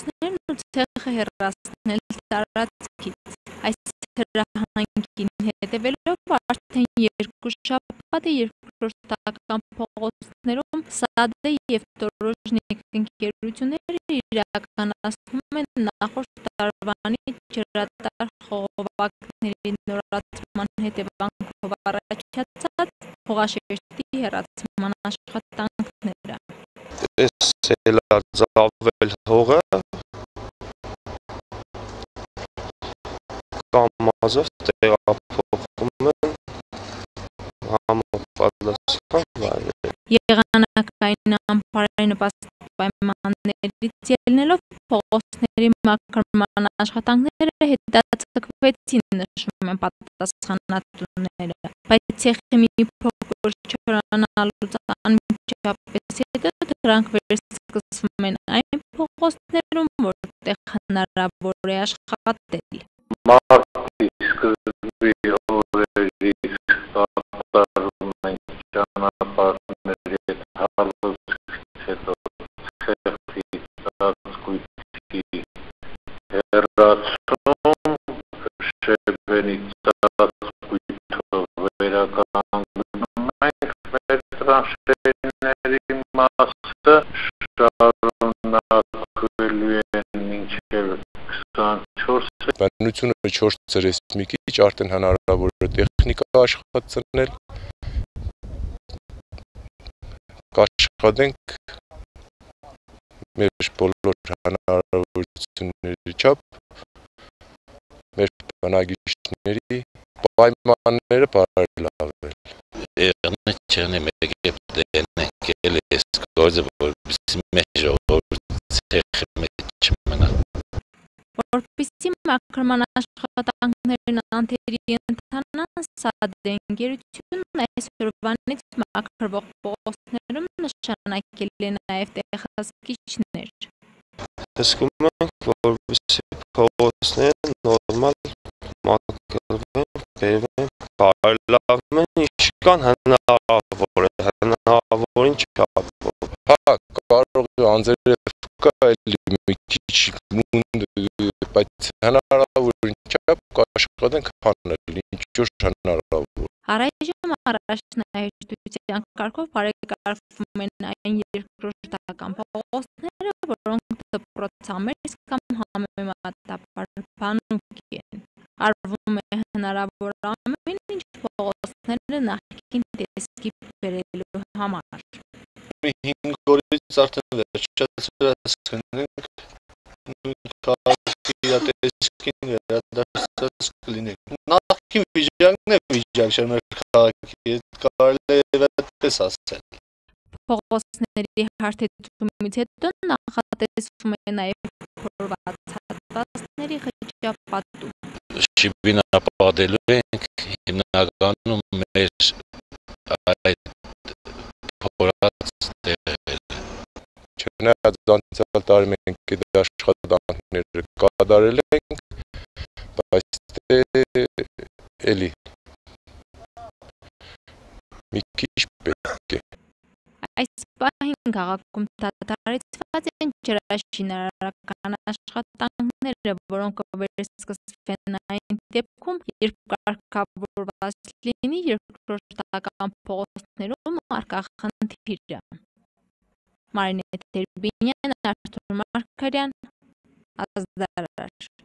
փողոցներն ու ցեղը հեռացնել տարածքից։ Այս հրահանգին հետևելով արդեն երկու շաբաթ է երկրորդական փողոցներում Սադե և Տորոժնիկ ընկերությունները իրականացնում են նախորդ տարվանից ջրատար խողովակների նորացման հետևանքով առաջացած հողաշերտի հեռացման աշխատանքները։ Տեսելաձավել հողը կամազով տեղափոխում են համապատասխան վայրեր։ Եղանակային անբարենպաստ պայմաններից ելնելով փողոցների մաքրման աշխատանքները հետաձգվեցին, նշում են պատասխանատուները, բայց ցեղի մի փոքր չորանալուց անմիջապես հետո դրանք վերսկսվում են այն փողոցներում, որտեղ հնարավոր է աշխատել։ Մարտի սկզբի օրերից կատարում են ճանապարհների հարվածից հետո ցեղի ծածկույթի հեռացում, շեբերի ծածկույթով վերականգնում ենք մեր տրանշեյների մասը, շարունակվելու են մինչև 24 Բնությունը 4 ծրես մի քիչ արդեն հնարավոր է տեխնիկա աշխատել, կաշխատենք մեր բոլոր հնարավորությունների չափ մեր բնակիչների պայմանները բարելավել։ Եղնե չանի մեկ է դենենք էլի այս գործը, որպեսզի մեր ժողովուրդը ցեղի մեջ չմնա։ Որպեսզի մաքրման աշխատանքներն անթերի ընթանան, Սադե ընկերությունն այսօրվանից մաքրվող փողոցներում նշանակել է նաև տեղազգիչներ։ Հսկում ենք, որպեսզի փողոցները նորմալ մաքրվեն, բերվեն, բարելավվեն, ինչքան հնարավոր է, հնարավորին չափով։ Հա, կարող է անձրև կա էլի մի քիչ մունդ, բայց հնարավորին չափ կաշխատենք հանել, ինչ որ հնարավոր։ Առայժմ առաջնահերթության կարգով բարեկարգվում են այն երկրորդական փողոցները, որոնք դպրոցամերձ կամ համեմատաբար բանուկ են։ Արվում է հնարավոր ամեն ինչ փողոցները նախկին տեսքի բերելու համար։ 5 օրից արդեն վերջացրած տեսքին վերադարձած կլինենք։ Նախկին վիճակն է վիճակ չէ մեր քաղաքի, կարելի է այդպես ասել։ Փողոցների հարթեցումից հետո նախատեսվում է նաև փորված հատվածների խճապատում։ Շիբինապատելու ենք հիմնականում մեր այդ փորած տեղերը։ Չնայած անցյալ տարի մենք այդ աշխատանքները կատարել ենք, բայց էլի մի քիչ պետք է։ Այս պահին քաղաքում դադարեցված են ջրաշինարարական աշխատանքները, որոնք վերսկսվեն այն դեպքում, երբ կարգավորված լինի երկրորդական փողոցներում առկա խնդիրը։ Մարինե Տերբինյան, Արթուր Մարգարյան, Ազդարար։